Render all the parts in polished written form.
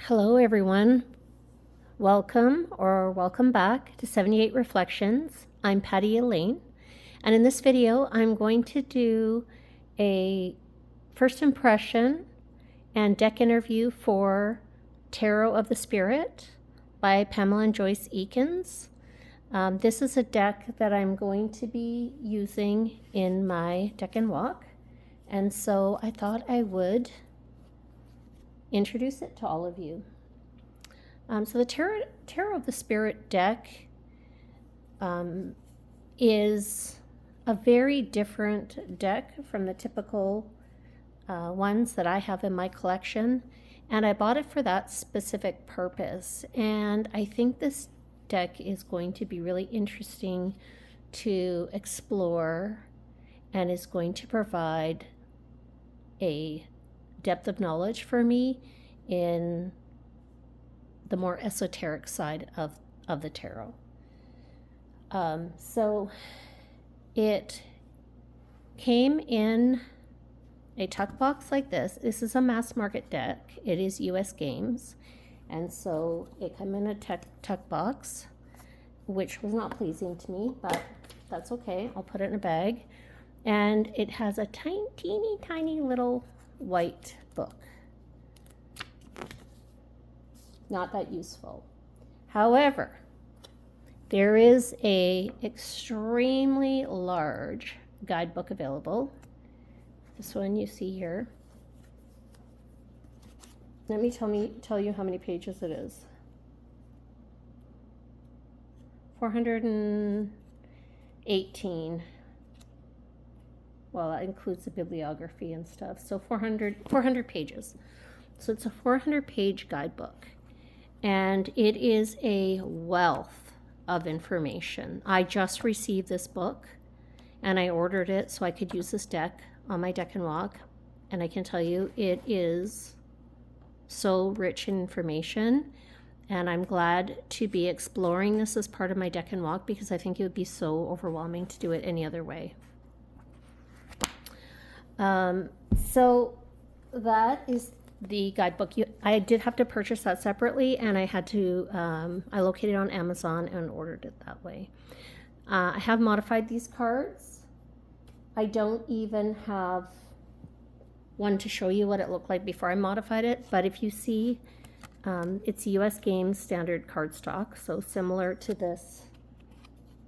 Hello, everyone. Welcome back to 78 Reflections. I'm Patty Elaine, and in this video, I'm going to do a first impression and deck interview for Tarot of the Spirit by Pamela and Joyce Eakins. This is a deck that I'm going to be using in my deck and walk, and so I thought I would introduce it to all of you. So the Tarot of the Spirit deck is a very different deck from the typical ones that I have in my collection, and I bought it for that specific purpose. And I think this deck is going to be really interesting to explore and is going to provide a depth of knowledge for me in the more esoteric side of the tarot. So it came in a tuck box like this. This is a mass market deck. It is US Games. And so it came in a tuck box, which was not pleasing to me, but that's okay. I'll put it in a bag. And it has a tiny little white book. Not that useful. However, there is a extremely large guidebook available. This one you see here. Let me tell you how many pages it is. 418. Well, that includes the bibliography and stuff. So 400 pages. So it's a 400-page guidebook. And it is a wealth of information. I just received this book, and I ordered it so I could use this deck on my deck and walk. And I can tell you, it is so rich in information. And I'm glad to be exploring this as part of my deck and walk, because I think it would be so overwhelming to do it any other way. So that is the guidebook. I did have to purchase that separately, and I had to, I located it on Amazon and ordered it that way. I have modified these cards. I don't even have one to show you what it looked like before I modified it, but if you see, it's US Games standard cardstock, so similar to this,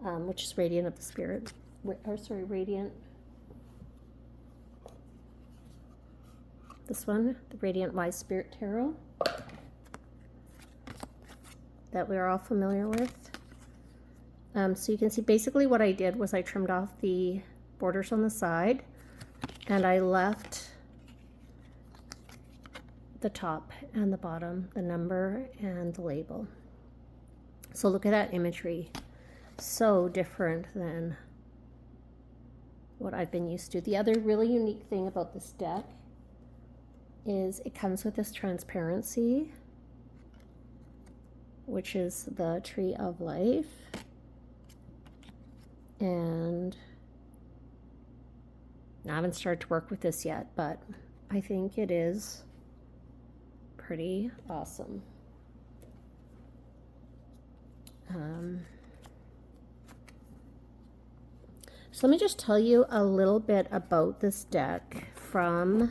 which is Radiant of the Spirit, Radiant. This one, the Radiant Wise Spirit Tarot, that we're all familiar with. So you can see basically what I did was I trimmed off the borders on the side, and I left the top and the bottom, the number and the label. So look at that imagery. So different than what I've been used to. The other really unique thing about this deck is it comes with this transparency, which is the Tree of Life. And I haven't started to work with this yet, but I think it is pretty awesome. So let me just tell you a little bit about this deck from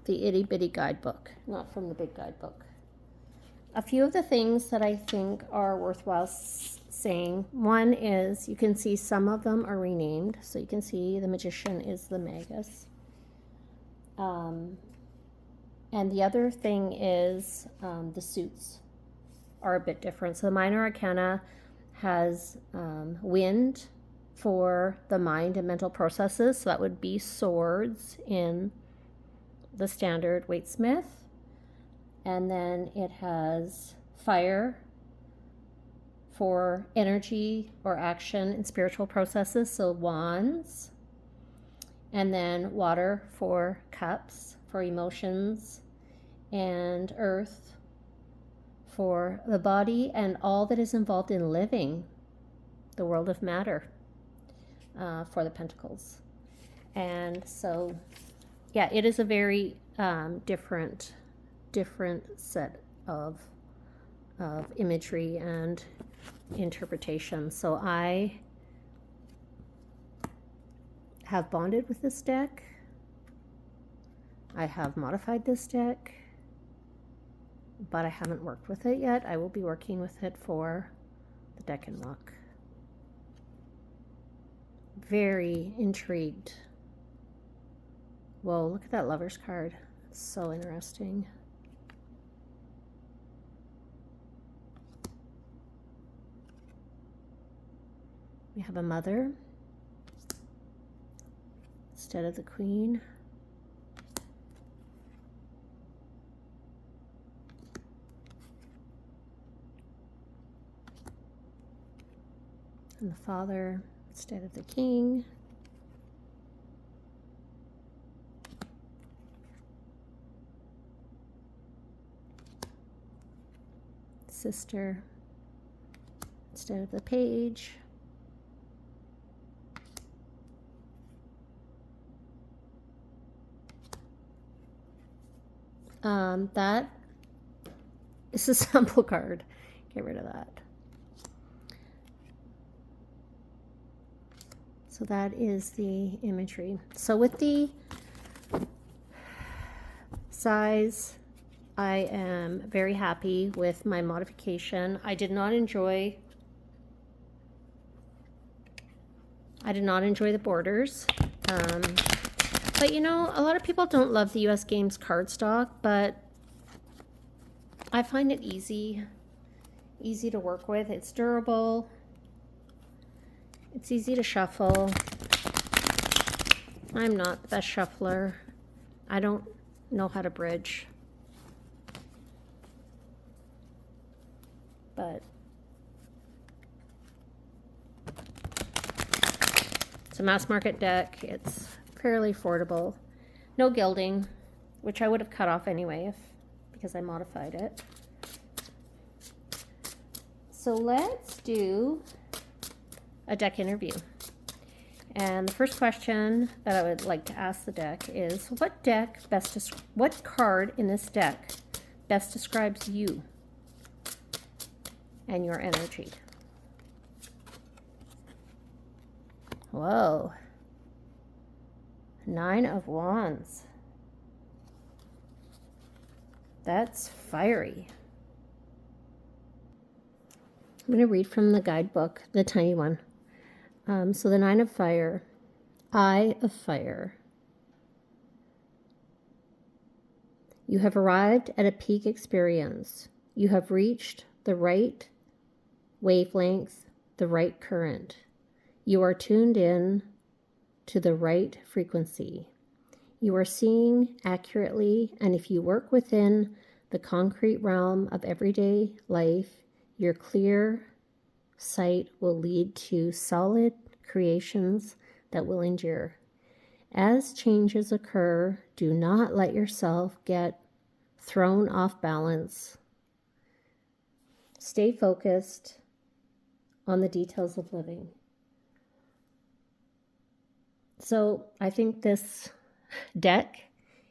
the itty bitty guidebook, not from the big guidebook. A few of the things that I think are worthwhile saying. One is you can see some of them are renamed. So you can see the Magician is the Magus. And the other thing is the suits are a bit different. So the Minor Arcana has wind for the mind and mental processes. So that would be swords in the standard Waite-Smith. And then it has fire for energy or action and spiritual processes, so wands. And then water for cups, for emotions, and earth for the body and all that is involved in living, the world of matter, for the pentacles. And so, yeah, it is a very different different set of imagery and interpretation. So I have bonded with this deck. I have modified this deck, but I haven't worked with it yet. I will be working with it for the Decan walk. Very intrigued. Whoa, look at that Lover's card. It's so interesting. We have a mother instead of the queen. And the father instead of the king. Sister instead of the page. That is a sample card. Get rid of that. So that is the imagery. So with the size, I am very happy with my modification. I did not enjoy the borders. But you know, a lot of people don't love the US Games cardstock, but I find it easy to work with. It's durable. It's easy to shuffle. I'm not the best shuffler. I don't know how to bridge. But it's a mass market deck. It's fairly affordable. No gilding, which I would have cut off anyway because I modified it. So let's do a deck interview. And the first question that I would like to ask the deck is, what card in this deck best describes you and your energy? Whoa. 9 of Wands. That's fiery. I'm going to read from the guidebook, the tiny one. So the 9 of Fire, Eye of Fire. You have arrived at a peak experience. You have reached the right wavelength, the right current. You are tuned in to the right frequency. You are seeing accurately, and if you work within the concrete realm of everyday life, your clear sight will lead to solid creations that will endure. As changes occur, do not let yourself get thrown off balance. Stay focused on the details of living. So I think this deck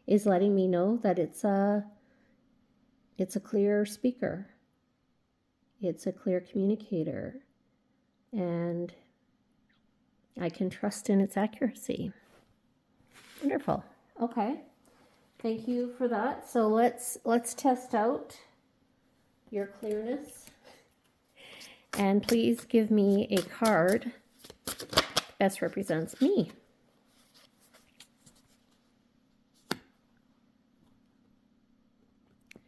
is letting me know that it's a clear speaker. It's a clear communicator, and I can trust in its accuracy. Wonderful. Okay. Thank you for that. So let's test out your clearness. And please give me a card that best represents me.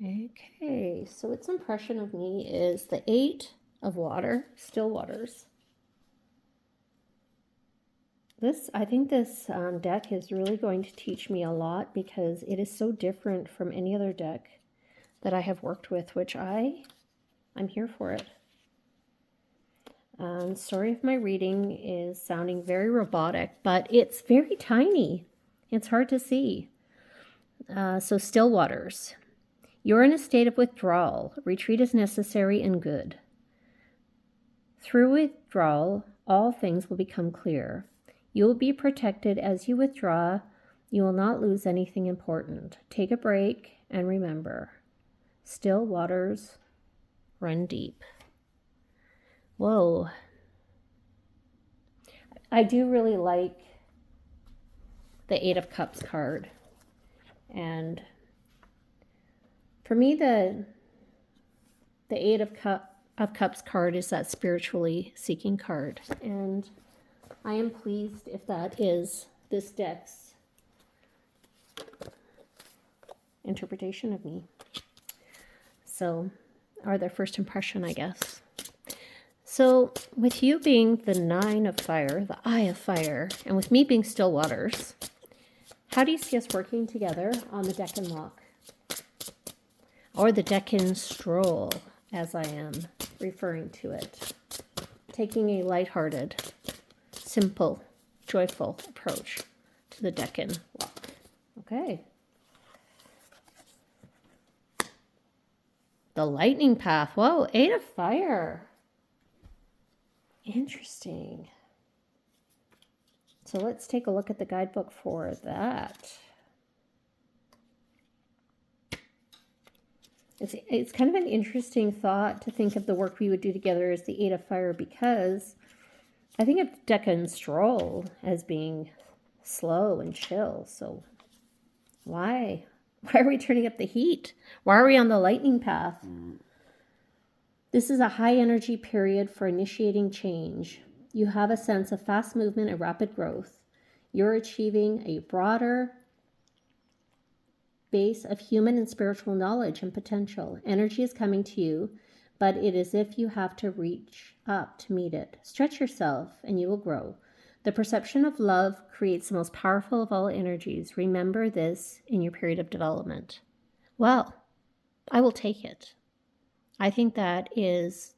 Okay, so its impression of me is the 8 of water, still waters. I think this deck is really going to teach me a lot because it is so different from any other deck that I have worked with, which I'm here for it. Sorry if my reading is sounding very robotic, but it's very tiny. It's hard to see. So still waters. You're in a state of withdrawal. Retreat is necessary and good. Through withdrawal, all things will become clear. You will be protected as you withdraw. You will not lose anything important. Take a break and remember, Still waters run deep. Whoa. I do really like the Eight of Cups card. And for me, the Eight of Cups card is that spiritually seeking card. And I am pleased if that is this deck's interpretation of me. So, or their first impression, I guess. So, with you being the Nine of Fire, the Eye of Fire, and with me being still waters, how do you see us working together on the Decan Walk? Or the Decan Stroll, as I am referring to it. Taking a lighthearted, simple, joyful approach to the Decan Walk. Okay. The lightning path. Whoa, Eight of Fire. Interesting. So let's take a look at the guidebook for that. It's kind of an interesting thought to think of the work we would do together as the Eight of Fire, because I think of Decan Stroll as being slow and chill. So why are we turning up the heat? Why are we on the lightning path? This is a high energy period for initiating change. You have a sense of fast movement and rapid growth. You're achieving a broader base of human and spiritual knowledge and potential. Energy is coming to you, but it is as if you have to reach up to meet it. Stretch yourself and you will grow. The perception of love creates the most powerful of all energies. Remember this in your period of development. Well, I will take it. I think that is,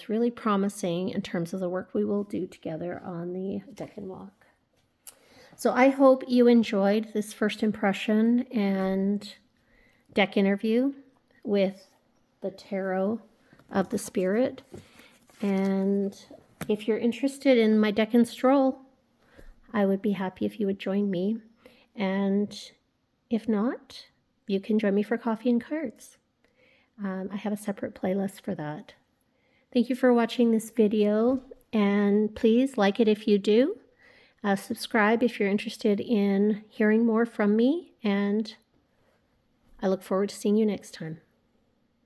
really promising in terms of the work we will do together on the Decan Walk. So I hope you enjoyed this first impression and deck interview with the Tarot of the Spirit. And if you're interested in my Decan Stroll, I would be happy if you would join me. And if not, you can join me for coffee and cards. I have a separate playlist for that. Thank you for watching this video, and please like it if you do. Subscribe if you're interested in hearing more from me, and I look forward to seeing you next time.